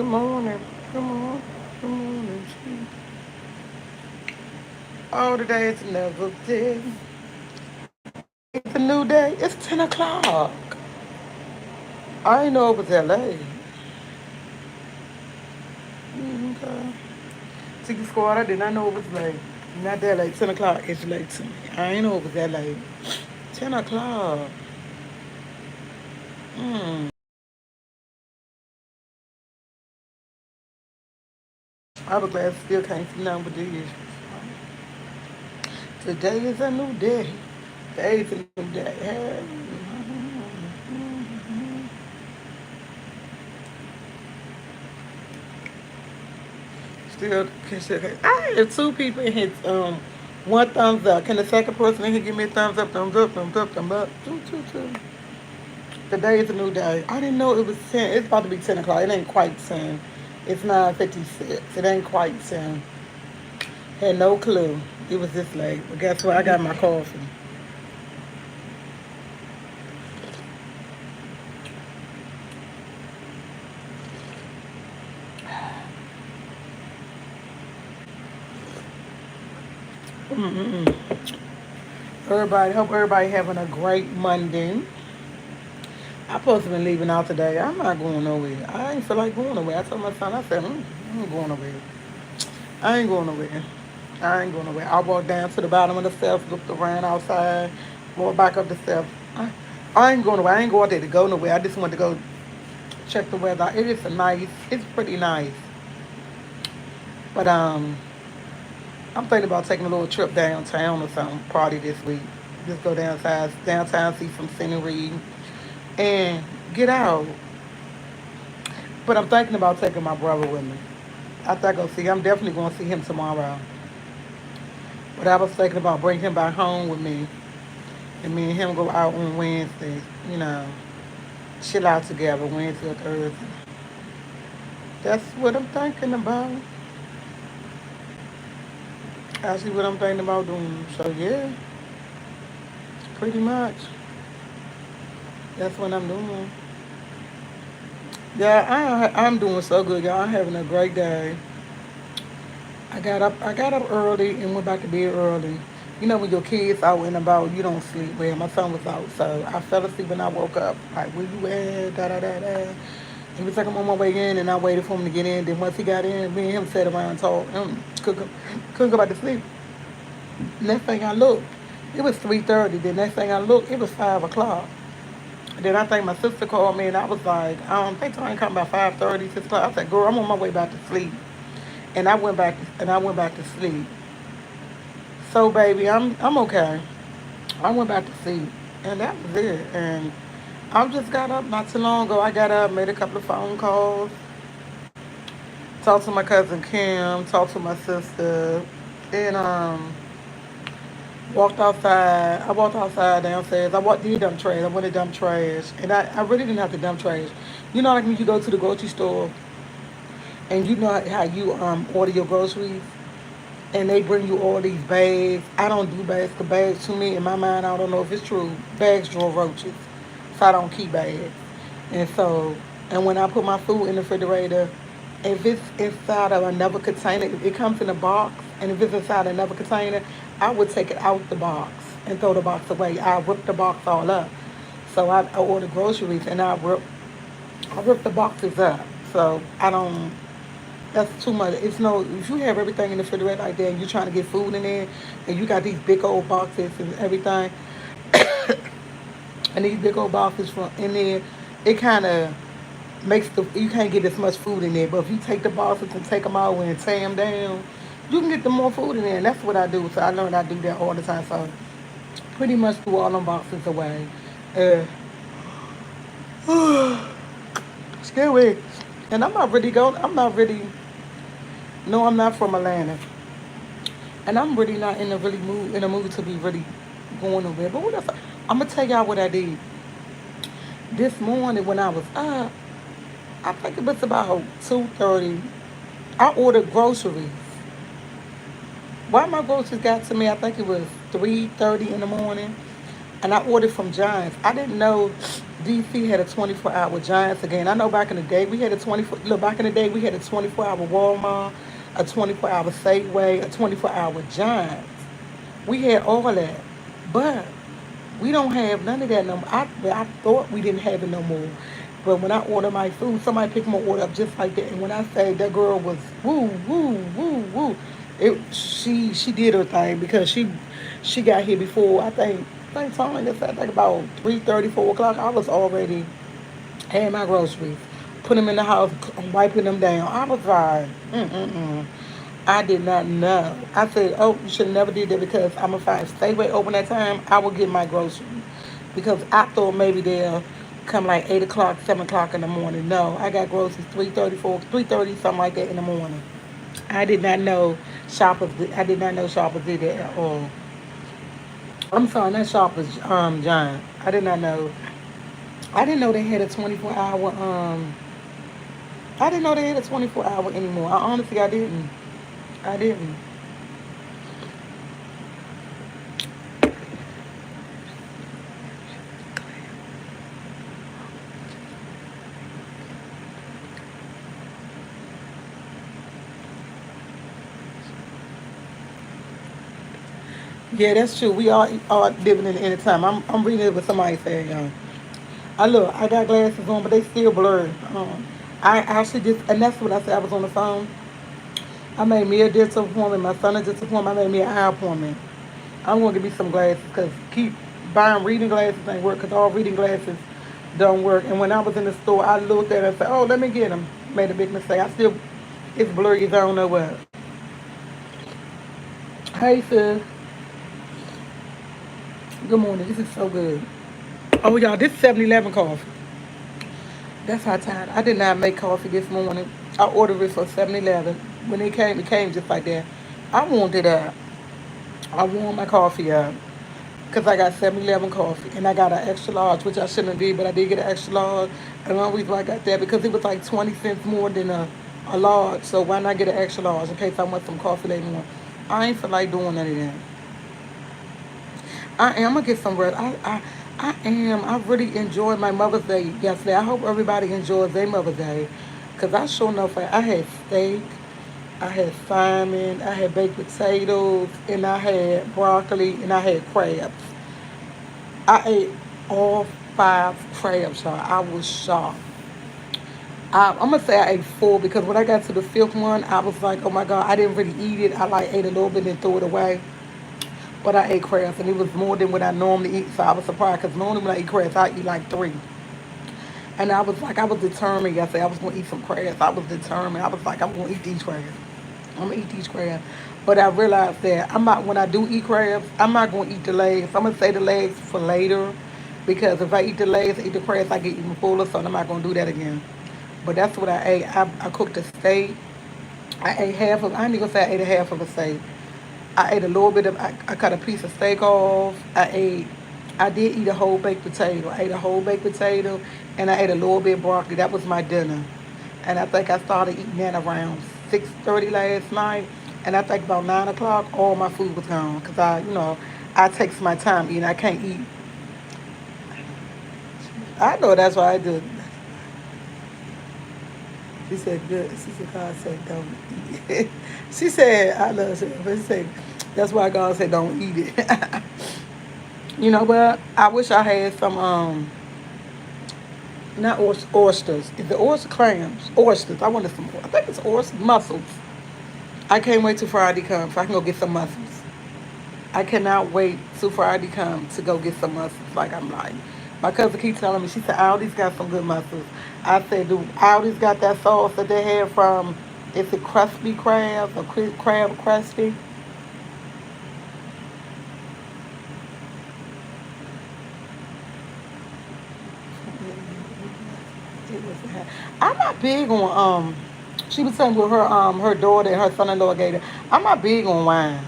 Good morning. Good morning. Good morning. Oh, today is another day. It's a new day. It's 10 o'clock. I didn't know it was LA. Okay. Tiki Squad, I did not know it was late. Not that late. 10 o'clock is late to me. I didn't know it was that late. 10 o'clock. Hmm. I was glad I still can't see nothing but this. Today is a new day. Today is a new day. Hey. Still, I have two people in here. One thumbs up. Can the second person in here give me a thumbs up? Thumbs up. Thumbs up. Thumbs up. Two, two, two. Today is a new day. I didn't know it was 10. It's about to be 10 o'clock. It ain't quite 10. It's 9:56. It ain't quite 10. Had no clue it was this late. But guess what? I got my coffee. Hope everybody having a great Monday. I supposed to be leaving out today. I'm not going nowhere. I ain't feel like going nowhere. I told my son, I said, I ain't going nowhere. I ain't going nowhere. I ain't going nowhere. I walked down to the bottom of the steps, looked around outside, walked back up the steps. I ain't going nowhere. I ain't going there to go nowhere. I just want to go check the weather. It is it's pretty nice. But I'm thinking about taking a little trip downtown or something, party this week. Just go downtown, see some scenery, and get out. But I'm thinking about taking my brother with me. After I go see, I'm definitely going to see him tomorrow. But I was thinking about bringing him back home with me, and me and him go out on Wednesday. You know, chill out together Wednesday or Thursday. That's what I'm thinking about. Actually, what I'm thinking about doing. So yeah, pretty much. That's what I'm doing. Yeah, I'm doing so good, y'all. I'm having a great day. I got up early and went back to bed early. You know when your kids out and about, you don't sleep well. My son was out, so I fell asleep when I woke up. Like, where you at? Da da da da. He was like, I'm on my way in, and I waited for him to get in. Then once he got in, me and him sat around and talked. Couldn't go back to sleep. Next thing I looked, it was 3:30. The next thing I looked, it was 5 o'clock. Then I think my sister called me, and I was like, think I ain't come by 5:30, 6 o'clock. I said, girl, I'm on my way back to sleep. And I went back to sleep. So baby, I'm okay. I went back to sleep, and that was it. And I just got up not too long ago. I got up, made a couple of phone calls, talked to my cousin Kim, talked to my sister, and walked outside. I walked outside downstairs. Did dump trash. I went to dump trash, and I really didn't have to dump trash. You know, like when you go to the grocery store and you know how you order your groceries, and they bring you all these bags. I don't do bags because bags to me, in my mind, I don't know if it's true. Bags draw roaches, so I don't keep bags. And so, and when I put my food in the refrigerator, if it's inside of another container, it comes in a box, and if it's inside another container, I would take it out the box and throw the box away. I rip the box all up. So I order groceries and I rip the boxes up. So I don't. That's too much. It's no. If you have everything in the refrigerator like that, and you're trying to get food in there, and you got these big old boxes and everything, and these big old boxes from in there, it kind of makes you can't get as much food in there. But if you take the boxes and take them out and tear them down, you can get the more food in there. And that's what I do. So I learned I do that all the time. So pretty much threw all them boxes away. Uh, scary. And I'm not really going. I'm not really. No, I'm not from Atlanta. And I'm really not in a mood to be really going nowhere. But what else? I'm gonna tell y'all what I did this morning when I was up. I think it was about 2:30. I ordered groceries. Why my groceries got to me? I think it was 3:30 in the morning, and I ordered from Giants. I didn't know. DC had a 24-hour Giants again. I know back in the day we had a 24. Look, back in the day we had a 24-hour Walmart, a 24-hour Safeway, a 24-hour Giants. We had all of that, but we don't have none of that no more. I thought we didn't have it no more. But when I order my food, somebody picked my order up just like that. And when I say that girl was woo, woo, woo, woo, she did her thing because she got here before I think time I think about 3:30, 4 o'clock. I was already had my groceries, put them in the house, wiping them down. I was like, mm-mm-mm. I did not know. I said, oh, you should have never did that because I'm a five. Stay way open that time. I will get my groceries because I thought maybe they'll come like 8 o'clock, 7 o'clock in the morning. No, I got groceries 3:30, 3:30, something like that in the morning. I did not know shoppers. I did not know shoppers did that at all. I'm sorry, not shoppers. John. I did not know. I didn't know they had a 24-hour. I didn't know they had a 24-hour anymore. I honestly, I didn't. I didn't. Yeah, that's true. We all are living in the end of time. I'm reading it with somebody saying, I look, I got glasses on, but they still blurry. I actually just, and that's what I said. I was on the phone. I made me a dental appointment. My son a dental appointment. I made me an eye appointment. I'm gonna get me some glasses because keep buying reading glasses ain't work because all reading glasses don't work. And when I was in the store, I looked at it and said, "Oh, let me get them." Made a big mistake. I still, it's blurry as I don't know what. Hey, sis. Good morning. This is so good. Oh, y'all, this 7-Eleven coffee. That's how tired. I did not make coffee this morning. I ordered it for 7-Eleven. When it came just like that. I warmed it up. I warmed my coffee up because I got 7-Eleven coffee and I got an extra large, which I shouldn't have did, but I did get an extra large. And the only reason why I got that because it was like 20 cents more than a large. So why not get an extra large in case I want some coffee later on? I ain't feel like doing none of that. I am gonna get some rest. I am. I really enjoyed my Mother's Day yesterday. I hope everybody enjoys their Mother's Day, cause I sure enough I had steak, I had salmon, I had baked potatoes, and I had broccoli, and I had crabs. I ate all 5 crabs, y'all. I was shocked. I'm gonna say I ate 4 because when I got to the fifth one, I was like, oh my god, I didn't really eat it. I like ate a little bit and threw it away. But I ate crabs and it was more than what I normally eat, so I was surprised because normally when I eat crabs, I eat like 3. And I was like, I was determined yesterday. I was going to eat some crabs. I was determined. I was like, I'm going to eat these crabs. I'm going to eat these crabs. But I realized that I'm not, when I do eat crabs, I'm not going to eat the legs. I'm going to say the legs for later because if I eat the legs, eat the crabs, I get even fuller, so I'm not going to do that again. But that's what I ate. I cooked a steak. I ate half of, I ain't even gonna say I ate a half of a steak. I ate a little bit of, I cut a piece of steak off. I did eat a whole baked potato. I ate a whole baked potato and I ate a little bit of broccoli. That was my dinner. And I think I started eating that around 6:30 last night. And I think about 9 o'clock, all my food was gone. Because I takes my time eating. I can't eat. I know that's why I do. She said, good. She said, God said, don't eat it. She said, I love her. But she said, that's why God said, don't eat it. You know what? I wish I had some, not oysters. Is the oyster clams? Oysters. I wanted some, I think it's oysters, mussels. I can't wait till Friday comes so I can go get some mussels. I cannot wait till Friday comes to go get some mussels. Like I'm like, my cousin keeps telling me, she said, Aldi's got some good mussels. I said, do Aldi's got that sauce that they have from, is it crusty crab or crab crusty? I'm not big on she was saying with her daughter and her son in law gave her. I'm not big on wine.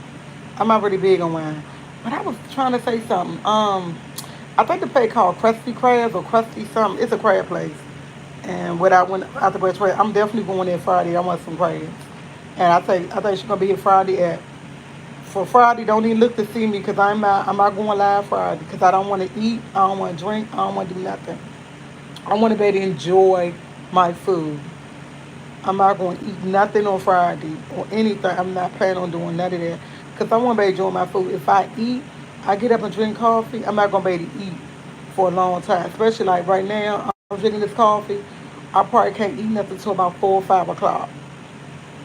I'm not really big on wine. But I was trying to say something. I think the place called Krusty Krabs or Krusty something. It's a crab place. And when I went out the West Red, I'm definitely going there Friday. I want some crabs. And I think she's gonna be here Friday at for Friday. Don't even look to see me because I'm not going live Friday because I don't want to eat. I don't want to drink. I don't want to do nothing. I want to be able to enjoy my food. I'm not going to eat nothing on Friday or anything. I'm not planning on doing none of that because I want to be able to enjoy my food. If I eat, I get up and drink coffee. I'm not going to be able to eat for a long time, especially like right now. I'm drinking this coffee. I probably can't eat nothing until about 4 or 5 o'clock.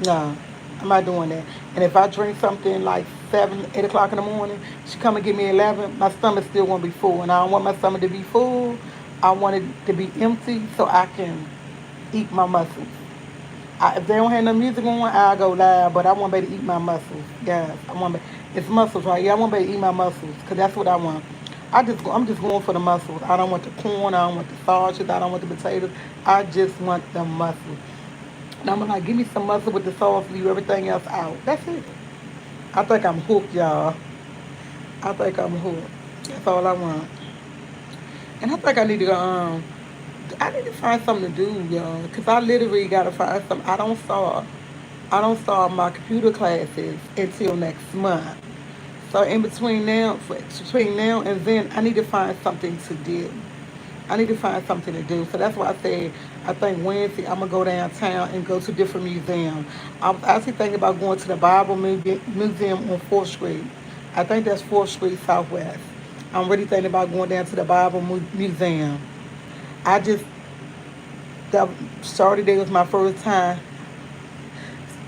No, I'm not doing that. And if I drink something like 7, 8 o'clock in the morning, she come and give me 11. My stomach's still gonna be full, and I don't want my stomach to be full. I want it to be empty so I can eat my muscles. If they don't have no music on, I'll go loud. But I want to be able to eat my muscles. Yes, I want to. It's muscles, right? Yeah, I want to be able to eat my muscles because that's what I want. I'm just going for the muscles. I don't want the corn. I don't want the sausages. I don't want the potatoes. I just want the muscles. And I'm like, give me some muscle with the sauce, leave everything else out. That's it. I think I'm hooked, y'all. I think I'm hooked. That's all I want. And I think I need to find something to do, y'all. Cause I literally gotta find something. I don't start my computer classes until next month. So between now and then, I need to find something to do. I need to find something to do. So that's why I said I think Wednesday I'm gonna go downtown and go to different museums. I was actually thinking about going to the Museum on 4th Street. I think that's 4th Street Southwest. I'm really thinking about going down to the Museum. I just that Saturday was my first time.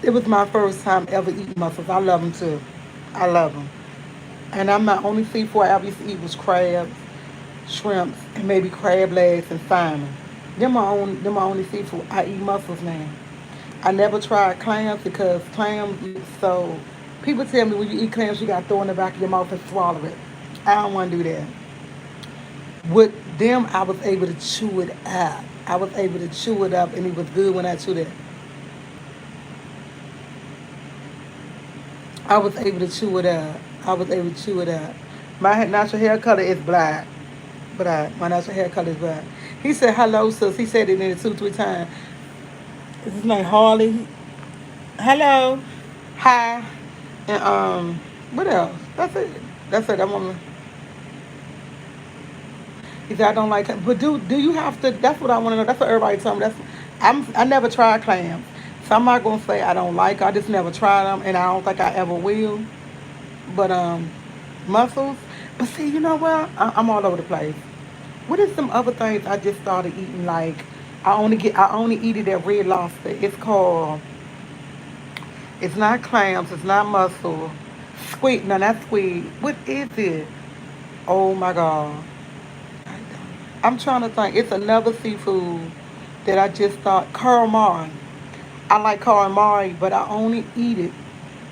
It was my first time ever eating mussels. I love them too. I love them. And I'm not only seafood I ever used to eat was crabs, shrimps, and maybe crab legs and salmon. Them my only seafood. I eat mussels now. I never tried clams because clams is so. People tell me when you eat clams you got to throw in the back of your mouth and swallow it. I don't want to do that. With them, I was able to chew it up. I was able to chew it up, and it was good when I chewed it. I was able to chew it up. I was able to chew it up. My natural hair color is black. My natural hair color is black. He said hello, sis. He said it in it 2, 3 times. Is his name Harley? Hello. Hi. And what else? That's it. That's it. He said I don't like it. But do you have to that's what I want to know. That's what everybody told me. I never tried clams. So I'm not gonna say I don't like. I just never tried them and I don't think I ever will. But mussels. But see, you know what? I'm all over the place. What is some other things I just started eating? Like I only eat it at Red Lobster. It's called. It's not clams. It's not mussel. Squid. No, not squid. What is it? Oh my god. I'm trying to think. It's another seafood that I just thought calamari. I like calamari, but I only eat it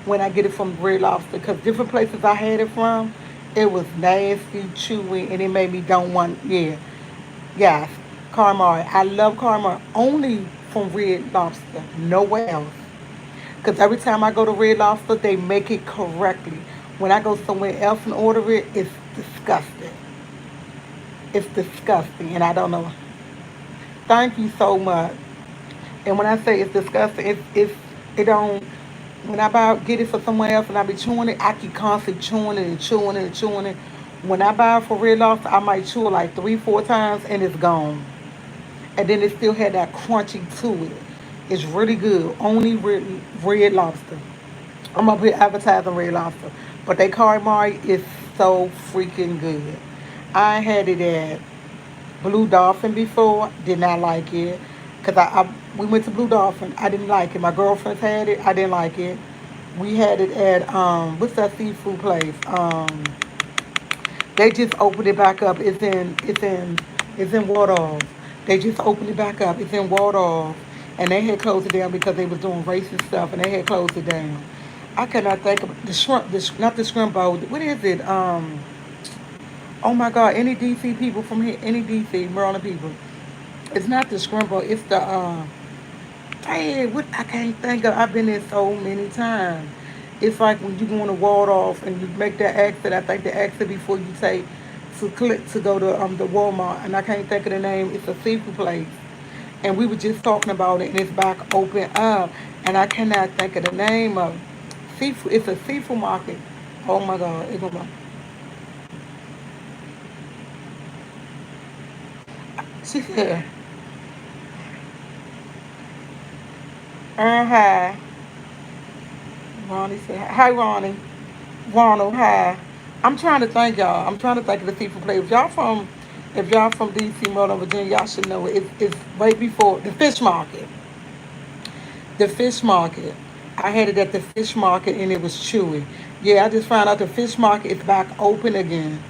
when I get it from Red Lobster because different places I had it from, it was nasty, chewy, and it made me don't want. Yeah, yes, calamari. I love calamari only from Red Lobster, nowhere else. Because every time I go to Red Lobster, they make it correctly. When I go somewhere else and order it, it's disgusting. It's disgusting, and I don't know. Thank you so much. And when I say it's disgusting, it don't. When I buy get it for someone else and I be chewing it, I keep constantly chewing it and chewing it and chewing it. When I buy it for Red Lobster, I might chew it like 3, 4 times and it's gone. And then it still had that crunchy to it. It's really good. Only Red Lobster. I'm up here advertising Red Lobster, but they calamari is so freaking good. I had it at Blue Dolphin before. Did not like it. Cause we went to Blue Dolphin. I didn't like it. My girlfriends had it. I didn't like it. We had it at what's that seafood place? They just opened it back up. It's in Waldorf. They just opened it back up. It's in Waldorf, and they had closed it down because they was doing racist stuff, and they had closed it down. I cannot think of the shrimp. Not the shrimp bowl. What is it? Oh my God! Any DC people from here? Any DC Maryland people? It's not the shrimp bowl. It's the hey, what I can't think of. I've been there so many times. It's like when you go on to Waldorf and you make that exit. I think the exit before you take to click to go to the Walmart, and I can't think of the name. It's a seafood place, and we were just talking about it, and it's back open up, and I cannot think of the name of seafood. It's a seafood market. Oh my God, She said, hi. Ronnie said, hi, Ronnie. Ronald, hi. I'm trying to thank y'all. I'm trying to thank the people play. If y'all from DC, Maryland, Virginia, y'all should know it. It's right before the fish market. The fish market. I had it at the fish market and it was chewy. Yeah, I just found out the fish market is back open again.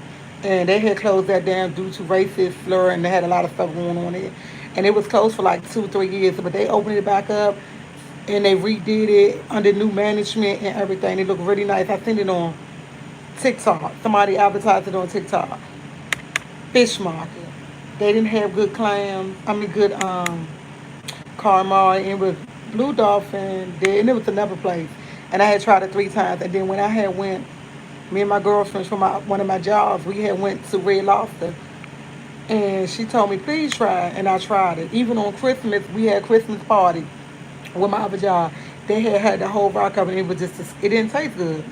And they had closed that down due to racist slur and they had a lot of stuff going on there. And it was closed for like 2 or 3 years, but they opened it back up and they redid it under new management and everything. It looked really nice. I seen it on TikTok. Somebody advertised it on TikTok. Fish market. They didn't have good clams. I mean, good calamari. It was blue dolphin. There, and it was another place. And I had tried it 3 times. And then when I had went, me and my girlfriends from one of my jobs, we had went to Red Lobster. And she told me, please try it. And I tried it. Even on Christmas, we had a Christmas party with my other job. They had the whole rock up and it was just, it didn't taste good.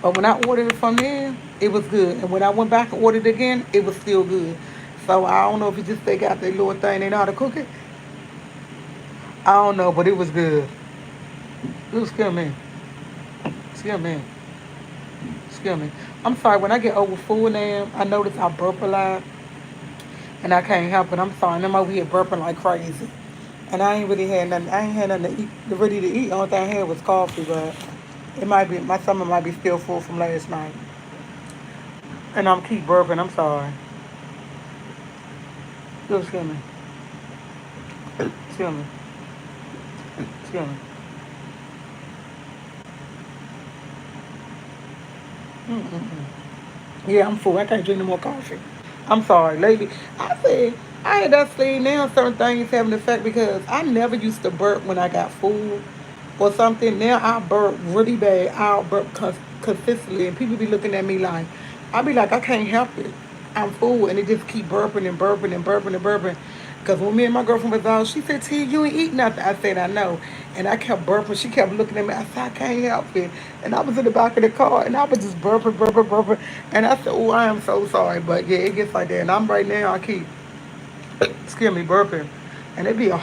But when I ordered it from there, it was good. And when I went back and ordered it again, it was still good. So I don't know if you just take out their little thing, they know how to cook it. I don't know, but it was good. It was scared me. Scared me. Scared me. I'm sorry, when I get over food now, I notice I burp a lot. And I can't help it. I'm sorry. I'm over here burping like crazy. And I ain't really had nothing. I ain't had nothing to eat, ready to eat. The only thing I had was coffee, but it might be, my stomach might be still full from last night. And I'm keep burping. I'm sorry. Excuse me. Excuse me. Excuse me. Mm-mm-mm. Yeah, I'm full. I can't drink no more coffee. I'm sorry, lady. I said I had that sleep now. Certain things have an effect because I never used to burp when I got food or something. Now I burp really bad. I'll burp consistently, and people be looking at me like I be like I can't help it. I'm full, and it just keep burping and burping and burping and burping. Because when me and my girlfriend was out, she said, T, you ain't eat nothing. I said, I know. And I kept burping. She kept looking at me. I said, I can't help it. And I was in the back of the car, and I was just burping, burping, burping. And I said, oh, I am so sorry. But yeah, it gets like that. And I'm right now, I keep, excuse me, burping. And it be a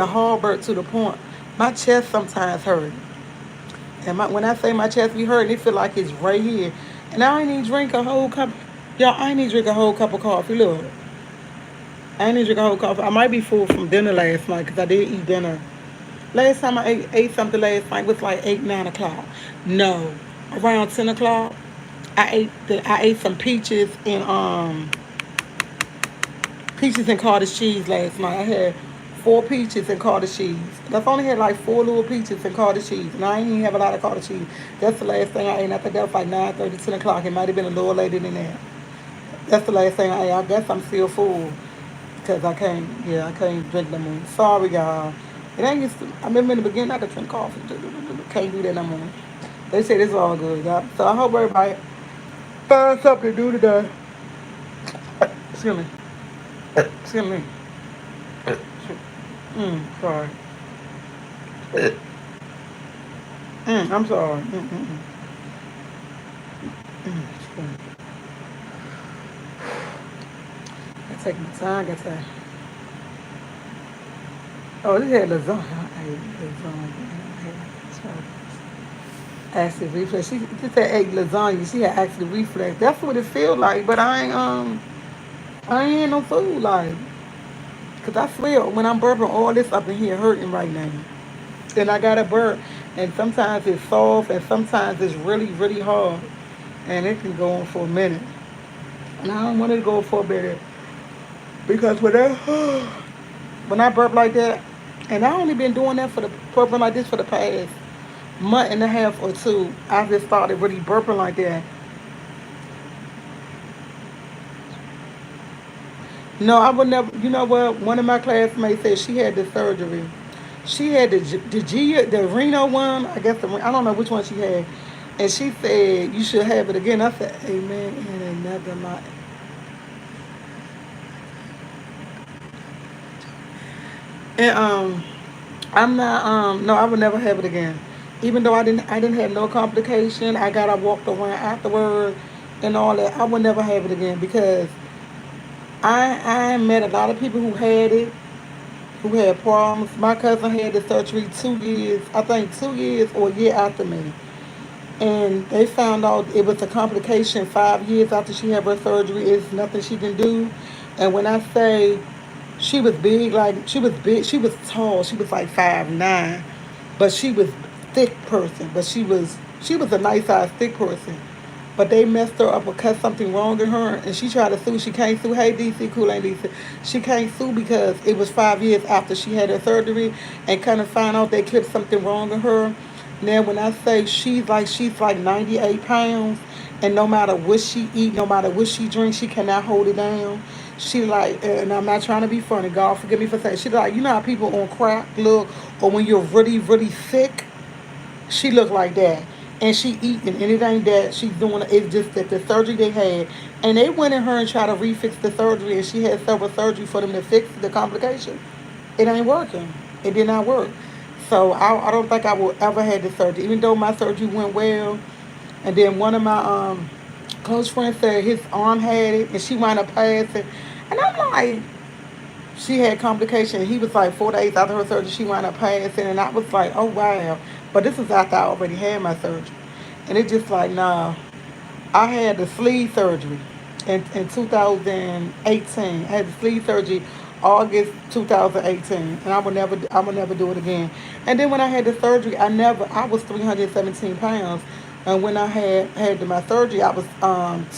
hard burp to the point. My chest sometimes hurt. And when I say my chest be hurting, it feel like it's right here. And I ain't even drink a whole cup. Y'all, I ain't even drink a whole cup of coffee. Look. I ain't even drink a whole coffee. I might be full from dinner last night because I did eat dinner. Last time I ate something last night was like 8, 9 o'clock. No, around 10 o'clock. I ate some peaches and cottage cheese last night. I had 4 peaches and cottage cheese. That's only had like 4 little peaches and cottage cheese. And I ain't even have a lot of cottage cheese. That's the last thing I ate. I think that was like 9:30, 10 o'clock. It might have been a little later than that. That's the last thing I ate. I guess I'm still full. Because I can't, yeah, I can't drink no more. Sorry, y'all. It ain't used to, I remember in the beginning I could drink coffee. Can't do that no more. They said it's all good, y'all. So I hope everybody finds something to do today. Excuse me. Excuse me. Sorry. I'm sorry. Excuse me. I take my time. I got to. Oh, this had lasagna. I ate lasagna. Acid reflux. She just said ate lasagna. She had acid reflux. That's what it feel like. But I ain't had no food like. Cause I swear when I'm burping, all this up in here hurting right now. And I got to burp, and sometimes it's soft, and sometimes it's really really hard, and it can go on for a minute. And I don't want it to go for a minute because when I burp like that, and I only been doing that for the burping like this for the past month and a half or two. I just started really burping like that. No, I would never. You know what? One of my classmates said she had the surgery. She had the Reno one. I guess I don't know which one she had, and she said you should have it again. I said, Amen and another my. And I'm not no, I would never have it again. Even though I didn't have no complication. I got I walked around afterward and all that. I would never have it again because I met a lot of people who had it, who had problems. My cousin had the surgery 2 years, I think 2 years or a year after me. And they found out it was a complication 5 years after she had her surgery. It's nothing she can do. And when I say she was big, like she was big, she was tall. She was like 5'9", but she was thick person. But she was a nice sized thick person. But they messed her up because something wrong in her, and she tried to sue. She can't sue. Hey, DC, cool, ain't DC. She can't sue because it was 5 years after she had her surgery, and kind of found out they clipped something wrong in her. Now, when I say she's like 98 pounds, and no matter what she eat, no matter what she drinks, she cannot hold it down. She like, and I'm not trying to be funny. God forgive me for saying. She like, you know how people on crack look, or when you're really, really sick, she looked like that. And she eating, and it ain't that she's doing it. It's just that the surgery they had, and they went in her and tried to refix the surgery, and she had several surgery for them to fix the complication. It ain't working. It did not work. So I don't think I will ever have the surgery, even though my surgery went well. And then one of my close friends said his arm had it, and she wound up passing. And I'm like, she had complications. He was like 4 days after her surgery, she wound up passing, and I was like, oh wow. But this was after I already had my surgery, and it just like nah. I had the sleeve surgery in 2018. I had the sleeve surgery August 2018, and I will never do it again. And then when I had the surgery, I was 317 pounds, and when I had my surgery, I was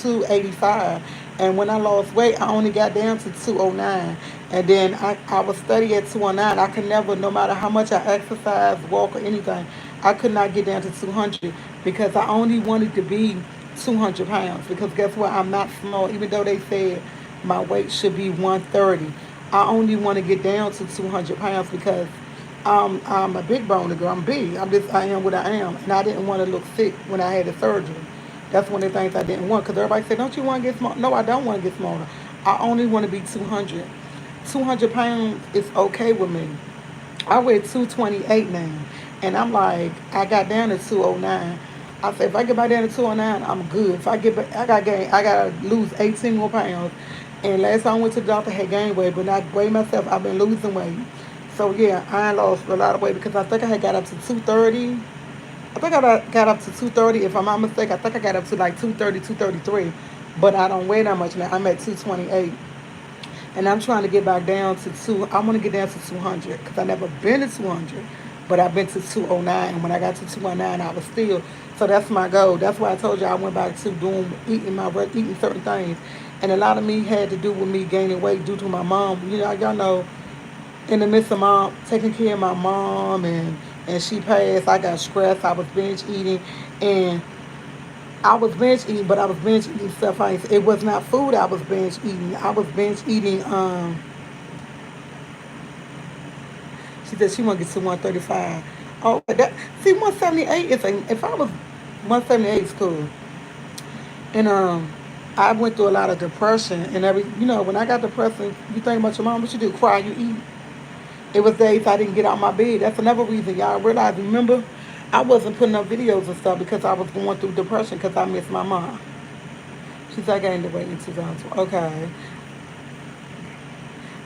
285. And when I lost weight, I only got down to 209. And then I was steady at 209. I could never, no matter how much I exercise, walk, or anything, I could not get down to 200 because I only wanted to be 200 pounds. Because guess what? I'm not small, even though they said my weight should be 130. I only want to get down to 200 pounds because I'm a big bone girl. I'm big. I am what I am. And I didn't want to look sick when I had the surgery. That's one of the things I didn't want because everybody said, don't you want to get small? No, I don't want to get smaller. I only want to be 200. 200 pounds is okay with me. I weigh 228 now. And I'm like, I got down to 209. I said, if I get back down to 209, I'm good. If I get back, I got to lose 18 more pounds. And last time I went to the doctor, I had gained weight, but I weighed myself. I've been losing weight. So yeah, I lost a lot of weight because I think I had got up to 230. I think I got up to 230. If I'm not mistaken, I think I got up to like 230, 233. But I don't weigh that much now. I'm at 228. And I'm trying to get back down to I want to get down to 200 because I never been to 200, but I've been to 209. And when I got to 209, I was still. So that's my goal. That's why I told you I went back to doing eating certain things, and a lot of me had to do with me gaining weight due to my mom. Y'all know, in the midst of mom taking care of my mom and she passed, I got stressed. I was binge eating, and I was binge eating, but I was binge eating stuff. It was not food I was binge eating. I was binge eating. She said she want to get to 135. Oh, see, 178 is if I was 178 is cool. And I went through a lot of depression and every. When I got depression, you think about your mom. What you do? Cry? You eat? It was days I didn't get out my bed. That's another reason y'all realize. Remember, I wasn't putting up videos and stuff because I was going through depression because I missed my mom. She's like, I gained the weight in 2012. Okay.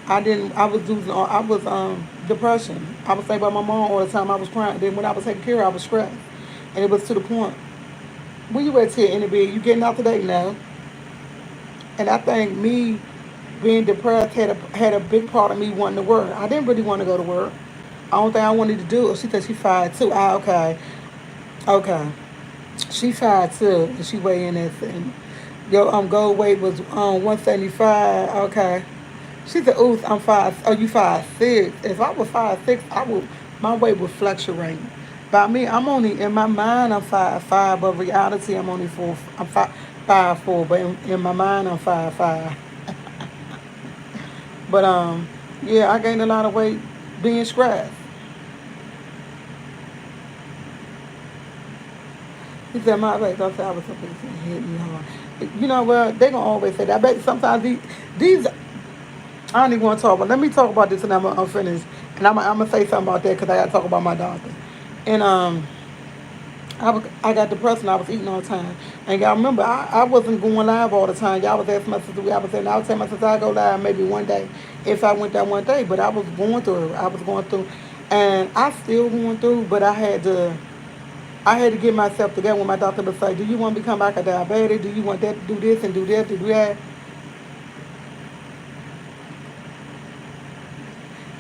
I didn't. I was losing. I was depression. I was thinking about my mom all the time. I was crying. Then when I was taking care of her, I was stressed, and it was to the point. When you at here in the bed, you getting out today now. And I think me being depressed had a big part of me wanting to work. I didn't really want to go to work. I don't think I wanted to do it. She said she fired too. Ah, okay. Okay. She fired too. And she weighed in at and your goal weight was 175. Okay. She said, ooh, I'm five. Oh, you 5'6". If I was 5'6", my weight would fluctuate. By me, I'm only in my mind I'm 5'5", but reality I'm only 4. I'm 5'4", but in my mind I'm 5'5". But yeah, I gained a lot of weight being stressed. He said, my back don't say I was supposed to hit me hard. You know what? They gonna always say that. I bet sometimes these I don't even want to talk about. Let me talk about this and I'm finished. And I'm gonna say something about that because I gotta talk about my doctor. And I got depressed and I was eating all the time. And y'all remember, I wasn't going live all the time. Y'all was asking my sister, I was saying, I was telling my sister I go live maybe one day if I went that one day. But I was going through it. I was going through, and I still going through. But I had to get myself together when my doctor would say, do you want to become like a diabetic? Do you want that to do this and do that to do that?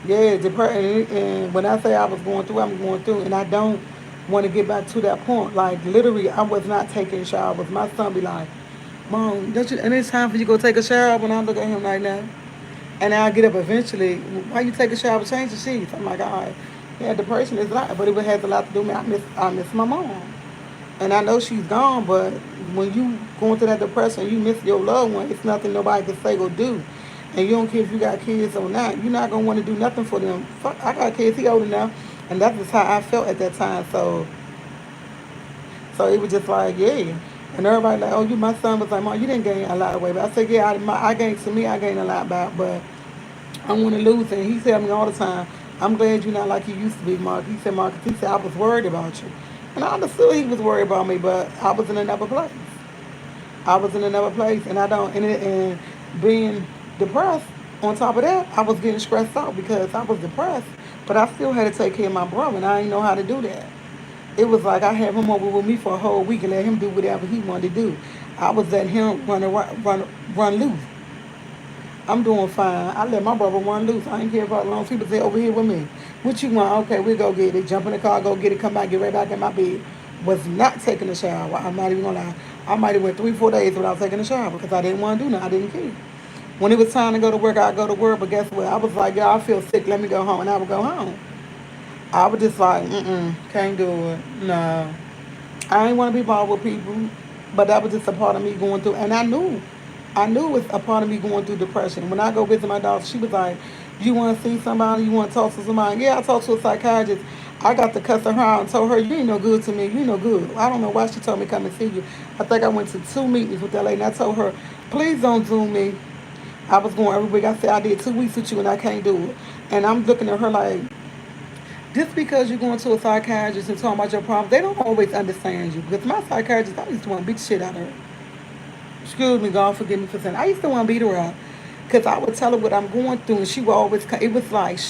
Yeah, depression. And when I say I was going through, I'm going through, and I don't want to get back to that point. Like literally, I was not taking showers. My son be like, "Mom, don't you?" And it's time for you to go take a shower. When I look at him like that, and I get up eventually. Why you take a shower? Change the sheets. I'm like, all right. Yeah, depression is a lot, but it has a lot to do with me. I miss my mom, and I know she's gone. But when you going through that depression, you miss your loved one. It's nothing nobody can say or do. And you don't care if you got kids or not. You're not gonna want to do nothing for them. Fuck, I got kids. He old enough, and that's just how I felt at that time. So it was just like, yeah. And everybody like, oh, you, my son was like, Mom, you didn't gain a lot of weight. But I said, yeah, I gained, to me, I gained a lot back, but I want to lose it. And he tell me all the time, I'm glad you're not like you used to be, Mark. He said, Mark, he said, I was worried about you. And I understood he was worried about me, but I was in another place. I was in another place, and I don't, and being depressed, on top of that, I was getting stressed out because I was depressed, but I still had to take care of my brother, and I didn't know how to do that. It was like I had him over with me for a whole week and let him do whatever he wanted to do. I was letting him run loose. I'm doing fine. I let my brother run loose. I ain't care about long as he was there over here with me. What you want? Okay, we go get it. Jump in the car, go get it, come back, get right back in my bed. Was not taking a shower. I'm not even gonna lie. I might have went 3, 4 days without taking a shower because I didn't want to do nothing. I didn't care. When it was time to go to work, I'd go to work. But guess what? I was like, y'all, I feel sick. Let me go home, and I would go home. I was just like, can't do it. No. I ain't want to be bothered with people, but that was just a part of me going through. And I knew it was a part of me going through depression. When I go visit my doctor, she was like, you want to see somebody? You want to talk to somebody? Yeah, I talked to a psychiatrist. I got to cuss her out and told her, you ain't no good to me. You ain't no good. I don't know why she told me come and see you. I think I went to 2 meetings with that lady, and I told her, please don't Zoom me. I was going every week. I said, I did 2 weeks with you, and I can't do it. And I'm looking at her like, just because you're going to a psychiatrist and talking about your problems, they don't always understand you. Because my psychiatrist, I used to want to beat the shit out of her. Excuse me, God forgive me for saying. I used to want to beat her up. Because I would tell her what I'm going through, and she would always, it was like,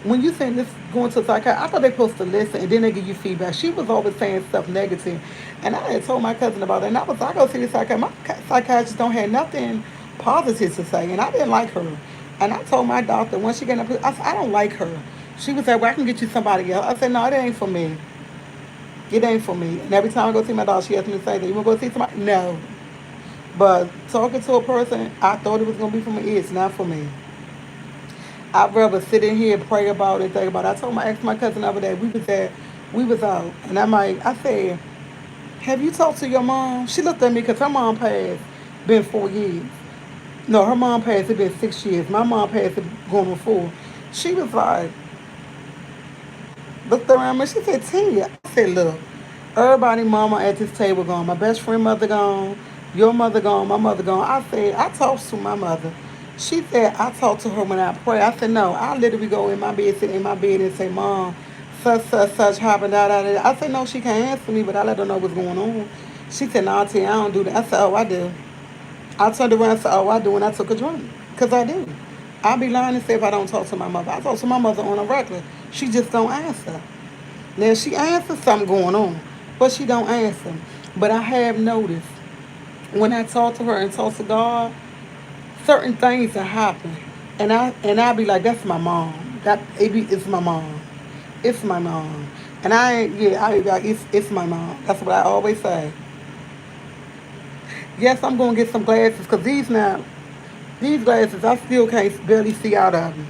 when you saying this, going to a psychiatrist, I thought they supposed to listen, and then they give you feedback. She was always saying stuff negative. And I had told my cousin about it, and I go see the psychiatrist. My psychiatrist don't have nothing positive to say, and I didn't like her. And I told my doctor, when she got up, I said, I don't like her. She was like, well, I can get you somebody else. I said, no, it ain't for me. It ain't for me. And every time I go see my doctor, she asked me to say that. You want to go see somebody? No. But talking to a person, I thought it was going to be for me. It's not for me. I'd rather sit in here and pray about it and think about it. I asked my cousin the other day, we was out. And I said, have you talked to your mom? She looked at me because her mom passed, been 4 years. No, her mom passed, it been 6 years. My mom passed, it going on 4. She was like, looked around me. She said, Tia. I said, look, everybody mama at this table gone. My best friend mother gone. Your mother gone. My mother gone. I said, I talked to my mother. She said, I talked to her when I pray. I said, no. I literally go in my bed, sit in my bed and say, Mom, such happened. Da, da, da. I said, no, she can't answer me, but I let her know what's going on. She said, no, Tia, I don't do that. I said, oh, I do. I turned around and said, oh, I do, and I took a drink. Because I do. I'll be lying and say if I don't talk to my mother. I talk to my mother on a regular. She just don't answer. Now she answers something going on, but she don't answer. But I have noticed when I talk to her and talk to God, certain things that happen, and I be like, that's my mom. It's my mom. It's my mom. And I be like, it's my mom. That's what I always say. Yes, I'm gonna get some glasses because these glasses I still can't barely see out of them.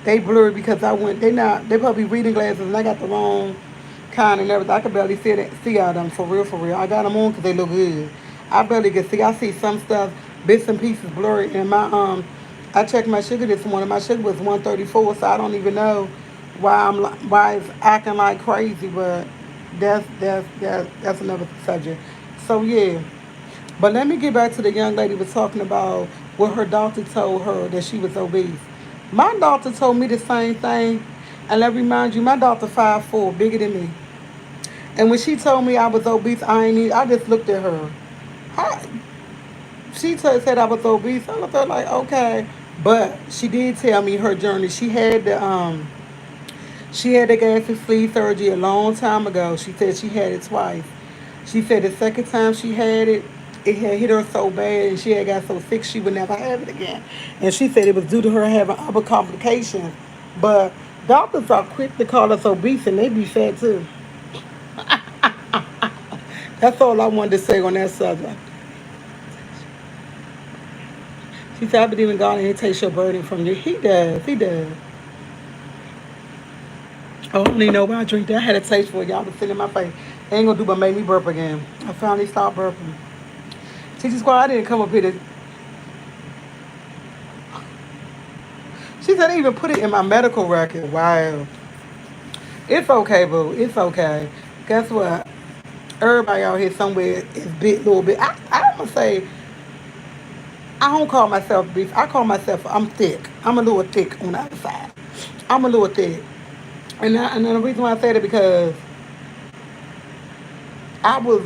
They blurry because they probably reading glasses and I got the wrong kind and everything. I can barely see out of them for real, for real. I got them on because they look good. I barely can see. I see some stuff, bits and pieces blurry. And I checked my sugar this morning. My sugar was 134, so I don't even know why it's acting like crazy. But that's another subject. So yeah. But let me get back to the young lady was talking about what her doctor told her that she was obese. My doctor told me the same thing. And let me remind you, my doctor 5'4", bigger than me. And when she told me I was obese, I just looked at her. How, said I was obese. I looked at her like, okay. But she did tell me her journey. She had the gastric sleeve surgery a long time ago. She said she had it twice. She said the second time she had it, it had hit her so bad and she had got so sick she would never have it again. And she said it was due to her having other complications. But doctors are quick to call us obese and they be fat too. That's all I wanted to say on that subject. She said, I believe in God and He takes your burden from you. He does. He does. I don't even know why I drink that. I had a taste for it. Y'all been sitting in my face. They ain't gonna do but make me burp again. I finally stopped burping. Teacher Squad, I didn't come up here to. She said, I even put it in my medical record. Wow. It's okay, boo. It's okay. Guess what? Everybody out here somewhere is big, little bit. I'm gonna say, I don't call myself beef. I call myself, I'm thick. I'm a little thick on the other side. I'm a little thick. And the reason why I say that because I was,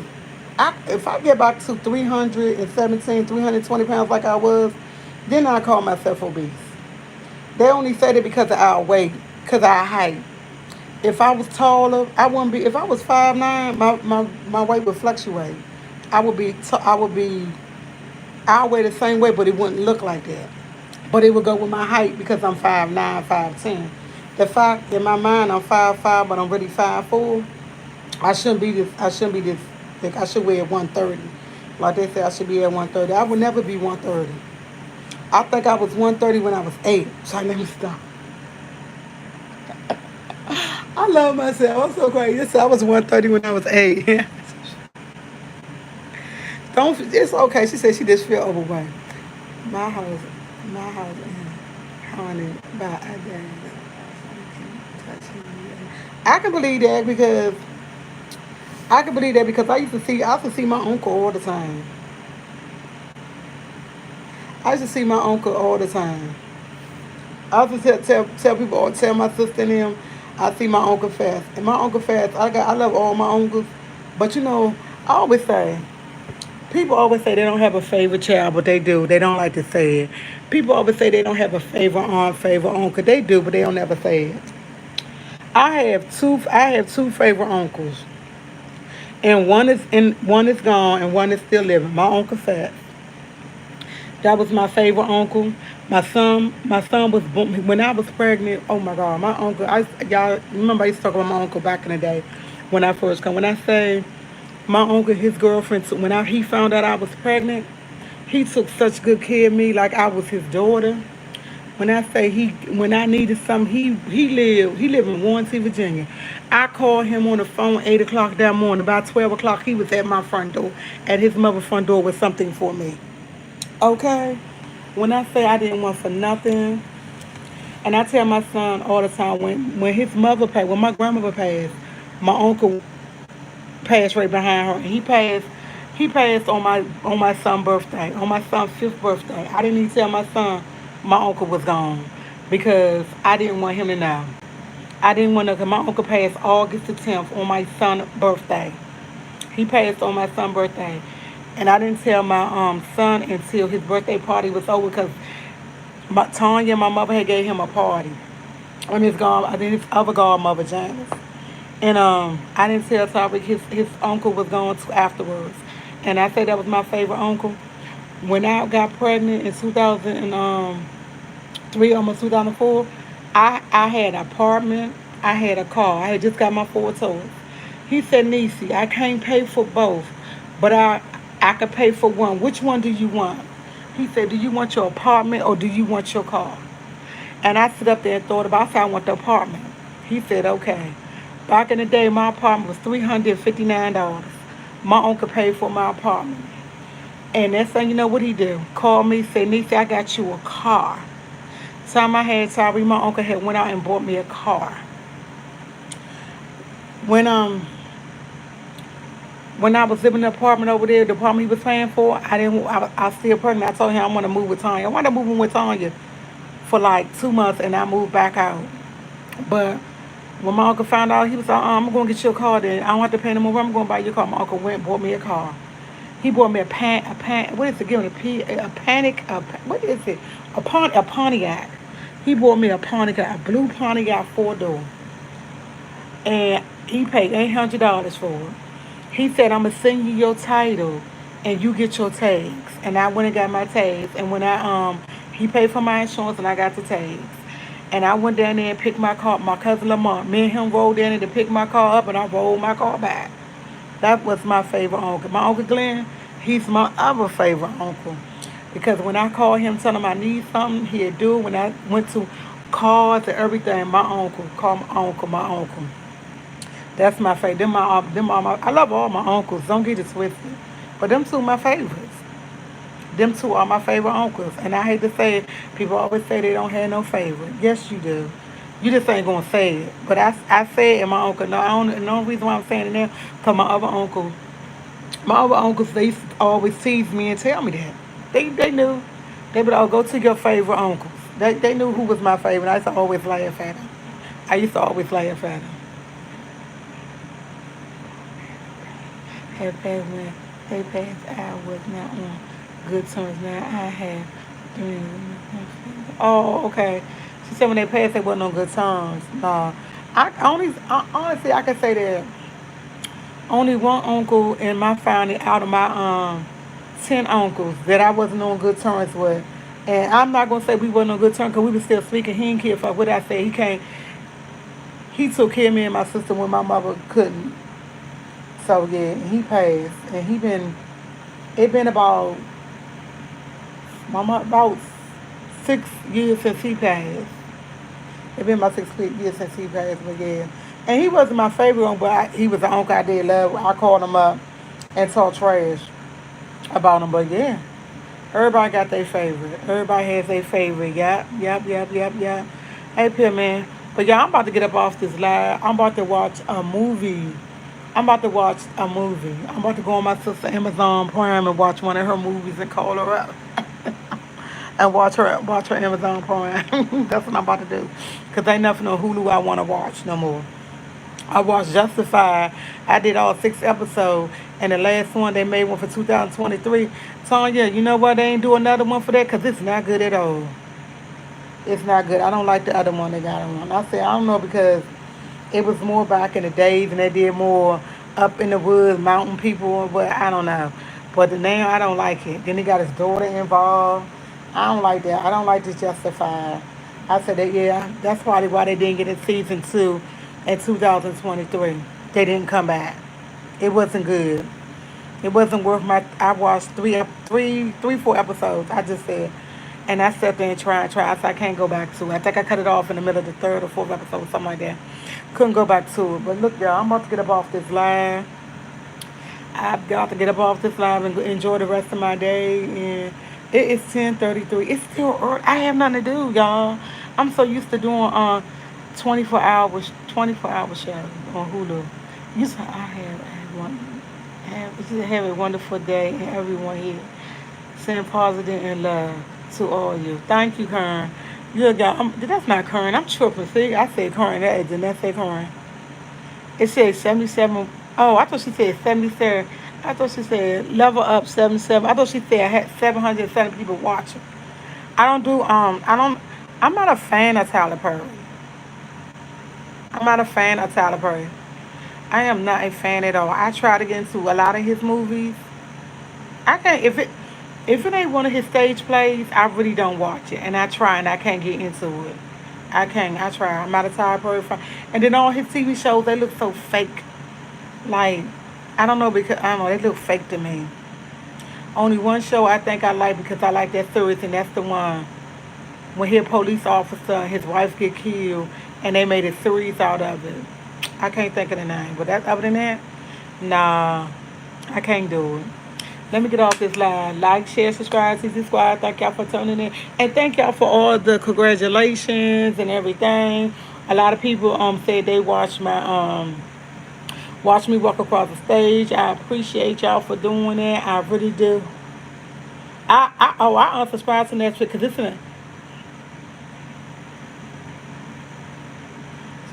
if I get back to 317, 320 pounds like I was, then I call myself obese. They only say that because of our weight, because of our height. If I was taller, I wouldn't be. If I was 5'9", my weight would fluctuate. I would be, I'll weigh the same way, but it wouldn't look like that. But it would go with my height because I'm 5'9", 5'10". The fact in my mind I'm 5'5", but I'm really 5'4". I shouldn't be this. I shouldn't be this. Like I should weigh at 130. Like they say, I should be at 130. I would never be 130. I think I was 130 when I was 8. So let me stop. I love myself. I'm so crazy. I was 130 when I was 8. Don't. It's okay. She said she just feel overweight. My house. My house. Haunted by a dad. I can believe that because I used to see my uncle all the time. I used to see my uncle all the time. I used to tell people, or tell my sister and them, I see my uncle fast. And my uncle fast, I love all my uncles. But I always say, people always say they don't have a favorite child, but they do. They don't like to say it. People always say they don't have a favorite aunt, favorite uncle. They do, but they don't never say it. I have two favorite uncles. And one is gone and one is still living. My uncle Fat. That was my favorite uncle. My son was born when I was pregnant. Oh my God, my uncle. Y'all remember I used to talk about my uncle back in the day when I first come. When I say my uncle, his girlfriend, he found out I was pregnant, he took such good care of me like I was his daughter. When I needed something, he lived in Warrenton, Virginia. I called him on the phone 8 o'clock that morning. About 12 o'clock, he was at my front door, at his mother's front door with something for me. Okay. When I say I didn't want for nothing, and I tell my son all the time when his mother passed, when my grandmother passed, my uncle passed right behind her. And he passed on my son's birthday, on my son's fifth birthday. I didn't even tell my son my uncle was gone because I didn't want him to know. I didn't want to, because my uncle passed August the 10th on my son's birthday. He passed on my son's birthday. And I didn't tell my son until his birthday party was over because Tanya, my mother, had gave him a party. I think his other godmother, Janice. And I didn't tell Tariq his uncle was gone to afterwards. And I say that was my favorite uncle. When I got pregnant in 2003, almost 2004, I had an apartment, I had a car. I had just got my four toys. He said, Nisi, I can't pay for both, but I could pay for one. Which one do you want? He said, do you want your apartment or do you want your car? And I sit up there and thought about, I said, I want the apartment. He said, okay. Back in the day, my apartment was $359. My uncle paid for my apartment. And next thing you know what he do? Call me, say, Nisi, I got you a car. Time I had Tyree, my uncle had went out and bought me a car. When when I was living in the apartment over there, the apartment he was paying for, I still pregnant. I told him I want to move with Tanya. I wanted to move in with Tanya for like 2 months and I moved back out. But When my uncle found out, he was like, I'm going to get you a car then. I don't have to pay no more. I'm going to buy you a car. My uncle went and bought me a car. He bought me what is it? Give me a panic, what is it? A Pontiac. He bought me a Pontiac, a blue Pontiac 4 door. And he paid $800 for it. He said, I'm going to send you your title and you get your tags. And I went and got my tags. And when he paid for my insurance and I got the tags. And I went down there and picked my car, my cousin Lamont. Me and him rolled down there to pick my car up and I rolled my car back. That was my favorite uncle. My Uncle Glenn, he's my other favorite uncle. Because when I called him telling him I need something, he'd do it. When I went to cars and everything, my uncle, call my uncle. That's my favorite. Them all my, I love all my uncles. Don't get it twisted. But them two my favorites. Them two are my favorite uncles. And I hate to say it, people always say they don't have no favorite. Yes, you do. You just ain't gonna say it. But I say it, and my uncle. No, I don't, no reason why I'm saying it now, because my other uncles, they used to always tease me and tell me that. They knew. They would all go to your favorite uncles. They knew who was my favorite. I used to always laugh at them. I used to always laugh at them. Had passed when they passed, I was not on good terms. Now I have three. Oh, okay. She said when they passed, they wasn't on good terms. No, honestly, I can say that only one uncle in my family out of my 10 uncles that I wasn't on good terms with. And I'm not gonna say we wasn't on good terms because we was still speaking. He didn't care for what I said. He can't. He took care of me and my sister when my mother couldn't. So yeah, he passed, and it been about 6 years since he passed. It been about 6 years since he passed, but yeah. And he wasn't my favorite one, but he was an uncle I did love. I called him up and talked trash about him, but yeah. Everybody got their favorite. Everybody has their favorite. Yep. Hey, Pia, man. But yeah, I'm about to get up off this live. I'm about to watch a movie. I'm about to go on my sister Amazon Prime and watch one of her movies and call her up and watch her Amazon Prime. That's what I'm about to do. Cause ain't nothing on Hulu I want to watch no more. I watched Justified. I did all 6 episodes, and the last one they made one for 2023. Tanya, you know what? They ain't do another one for that because it's not good at all. It's not good. I don't like the other one they got on. I said I don't know because it was more back in the days, and they did more up in the woods, mountain people, but I don't know. But the name, I don't like it. Then he got his daughter involved. I don't like that. I don't like this Justified. I said that, yeah, that's probably why they didn't get a season 2 in 2023. They didn't come back. It wasn't good. It wasn't worth my. I watched 4 episodes. I just said, and I sat there and tried. I said I can't go back to it. I think I cut it off in the middle of the third or fourth episode, something like that. Couldn't go back to it. But look, y'all, I'm about to get up off this live. I've got to get up off this live and enjoy the rest of my day. And it is 10:33. It's still early. I have nothing to do, y'all. I'm so used to doing 24 hour shows on Hulu. You say I have one. Have a wonderful day, and everyone here. Send positive and love to all you. Thank you, Karen. You got. That's not Karen. I'm tripping. See, I said Karen. That did not say Karen. It says 77. Oh, I thought she said 77. I thought she said level up 77. I thought she said I had 770 people watching. I don't do. I don't. I'm not a fan of Tyler Perry. I'm not a fan of Tyler Perry. I am not a fan at all. I try to get into a lot of his movies. I can't if it ain't one of his stage plays, I really don't watch it. And I try and I can't get into it. I can't. I try. I'm not a Tyler Perry fan. And then all his TV shows, they look so fake. Like I don't know because I don't know, they look fake to me. Only one show I think I like because I like that series, and that's the one when he a police officer and his wife get killed, and they made a series out of it. I can't think of the name, but that other than that, nah, I can't do it. Let me get off this line. Like, share, subscribe, CC Squad. Thank y'all for tuning in, and thank y'all for all the congratulations and everything. A lot of people said they watch me walk across the stage. I appreciate y'all for doing that. I really do. I unsubscribed to Netflix because it's in.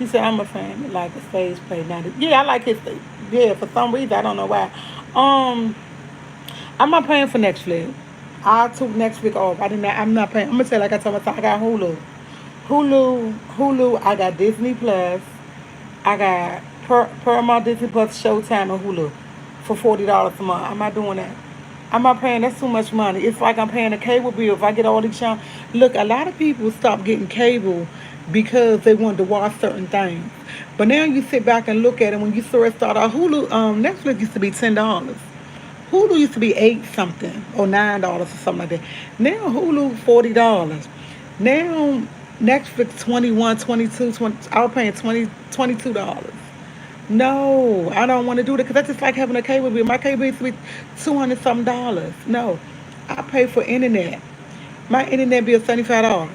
She said, I'm a fan, like a stage play. Now, yeah, I like his, yeah, for some reason, I don't know why. Um, I'm not paying for Netflix. I took next week off. I'm not paying. I'm gonna say like I told myself, I got Hulu. Hulu, I got Disney Plus. I got Paramount, Disney Plus, Showtime, and Hulu for $40 a month. I'm not doing that. I'm not paying. That's too much money. It's like I'm paying a cable bill. If I get all these channels, look, a lot of people stop getting cable because they wanted to watch certain things. But now you sit back and look at it. When you first start out, Hulu, Netflix used to be $10. Hulu used to be 8 something or $9 or something like that. Now Hulu $40. Now Netflix 21, 22, 20. I was paying 22 $22. No, I don't want to do that because that's just like having a cable bill. My cable bill used to be 200 something dollars. No, I pay for internet. My internet bill is $75.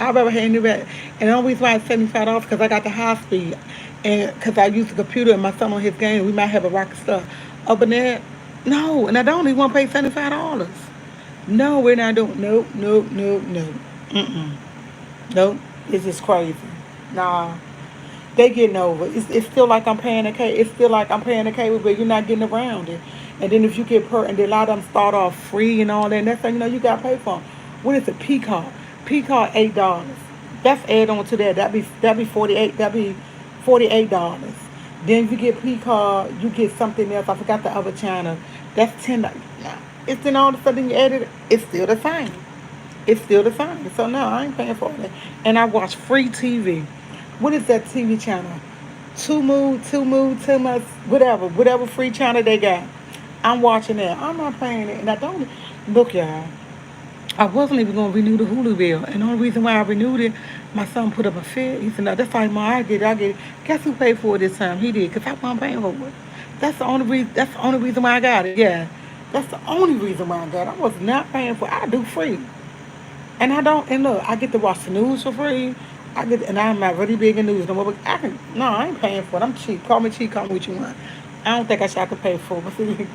I've ever had internet, and the only reason why it's $75 because I got the high speed, and because I use the computer and my son on his game, we might have a rocket stuff. Up in there, no, and I don't even want to pay $75. No, we're not doing. Nope, nope, nope, nope. Mm-mm. Nope. It's just crazy. Nah, they getting over. It's still like I'm paying a cable. It's still like I'm paying a cable, but you're not getting around it. And then if you get and then a lot of them start off free and all that. And that's thing you know you got to pay for 'em. What is it? Peacock. Peacock $8. That's add on to that. That'd be 48. That'd be $48. Then if you get Peacock, you get something else. I forgot the other channel. That's $10. It's then all of a sudden you add it. It's still the same. It's still the same. So no, I ain't paying for it. And I watch free TV. What is that TV channel? Too much, whatever free channel they got. I'm watching that. I'm not paying it. And I don't look, y'all. I wasn't even gonna renew the Hulu bill. And the only reason why I renewed it, my son put up a fit. He said, no, that's like my I get it. Guess who paid for it this time? He did, because I wasn't paying for it. That's the only reason why I got it. Yeah. That's the only reason why I got it. I was not paying for it. I do free. And I don't, and look, I get to watch the news for free. And I'm not really big in news no more. But no, I ain't paying for it. I'm cheap. Call me cheap. Call me what you want. I don't think I should have to pay for it. But see,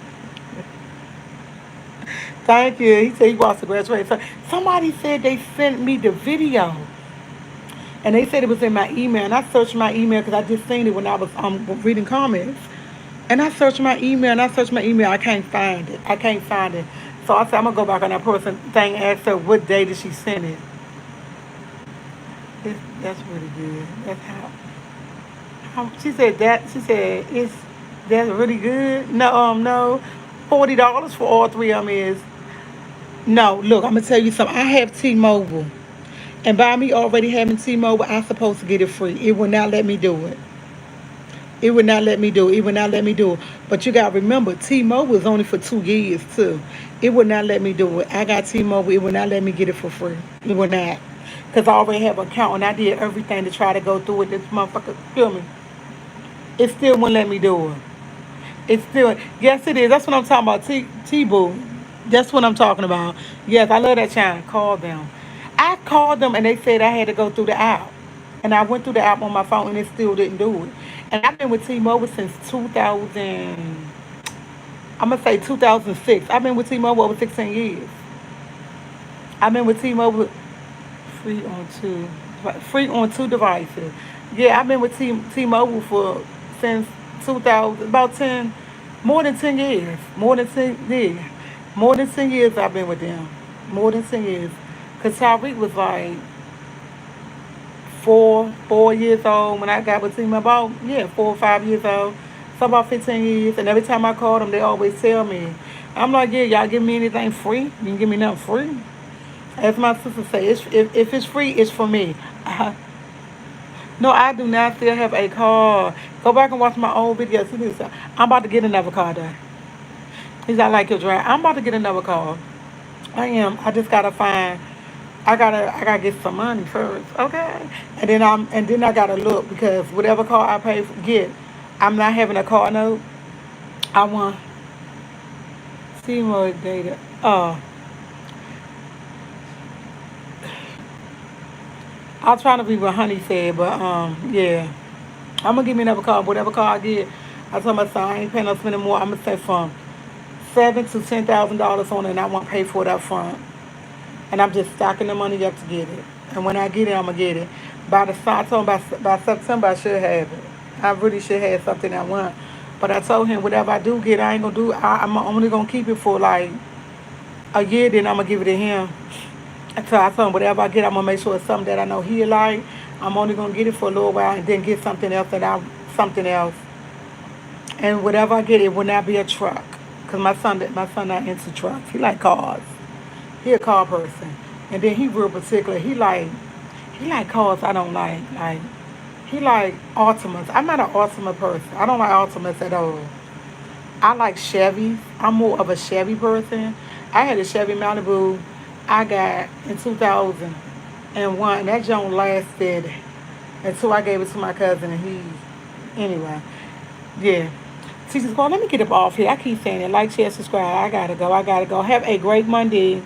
thank you. He said he wants to graduate. So somebody said they sent me the video, and they said it was in my email. And I searched my email because I just seen it when I was reading comments. And I searched my email, and I searched my email. I can't find it. I can't find it. So I said I'm gonna go back on that person thing and ask her what day did she send it. That's really good. That's how she said that. She said it's that's really good. No, no, $40 for all three of them is no. Look, I'm gonna tell you something. I have T-Mobile, and by me already having T-Mobile, I'm supposed to get it free. It will not let me do it. It would not let me do it. It would not let me do it. But you got to remember, T-Mobile is only for 2 years, too. It would not let me do it. I got T-Mobile. It would not let me get it for free. It would not. Because I already have an account, and I did everything to try to go through with this motherfucker. Feel me? It still wouldn't let me do it. It's still, yes, it is. That's what I'm talking about. T-Boo. That's what I'm talking about. Yes, I love that channel. Call them. I called them, and they said I had to go through the app. And I went through the app on my phone, and it still didn't do it. And I've been with T-Mobile since 2000. I'm gonna say 2006. I've been with T-Mobile over 16 years. I've been with T-Mobile free on two, free on two devices. Yeah, I've been with T-Mobile for since 2000, about 10, more than 10 years. More than 10 years. More than 10 years I've been with them. More than 10 years. Cause Tyreek was like 4 years old when I got with him. About, yeah, 4 or 5 years old. So about 15 years. And every time I call them, they always tell me. I'm like, yeah, y'all give me anything free? You can give me nothing free. As my sister say, if it's free, it's for me. No, I do not still have a car. Go back and watch my old videos. I'm about to get another car there. He's not like your drive. I'm about to get another car. I am. I just gotta find. I gotta get some money first, okay? And then I gotta look because whatever car I pay for, get, I'm not having a car note. I want see more data. I'm trying to be what Honey said, but yeah, I'm gonna give me another car. Whatever car I get, I told my son I ain't paying no spending more. I'm gonna say from $7,000 to $10,000 on it, and I want to pay for it up front. And I'm just stocking the money up to get it. And when I get it, I'm gonna get it. By the I told him by September I should have it. I really should have something I want. But I told him whatever I do get, I ain't gonna do. I'm only gonna keep it for like a year. Then I'm gonna give it to him. So I told him whatever I get, I'm gonna make sure it's something that I know he like. I'm only gonna get it for a little while and then get something else something else. And whatever I get, it will not be a truck. Cause my son not into trucks. He like cars. He a car person. And then he real particular. He like cars I don't like. Like he like Altimas. I'm not an Altima person. I don't like Altimas at all. I like Chevys. I'm more of a Chevy person. I had a Chevy Malibu I got in 2001. That joint lasted until I gave it to my cousin and anyway, yeah. Teachers go, let me get up off here. I keep saying it. Like, share, subscribe. I gotta go. Have a great Monday.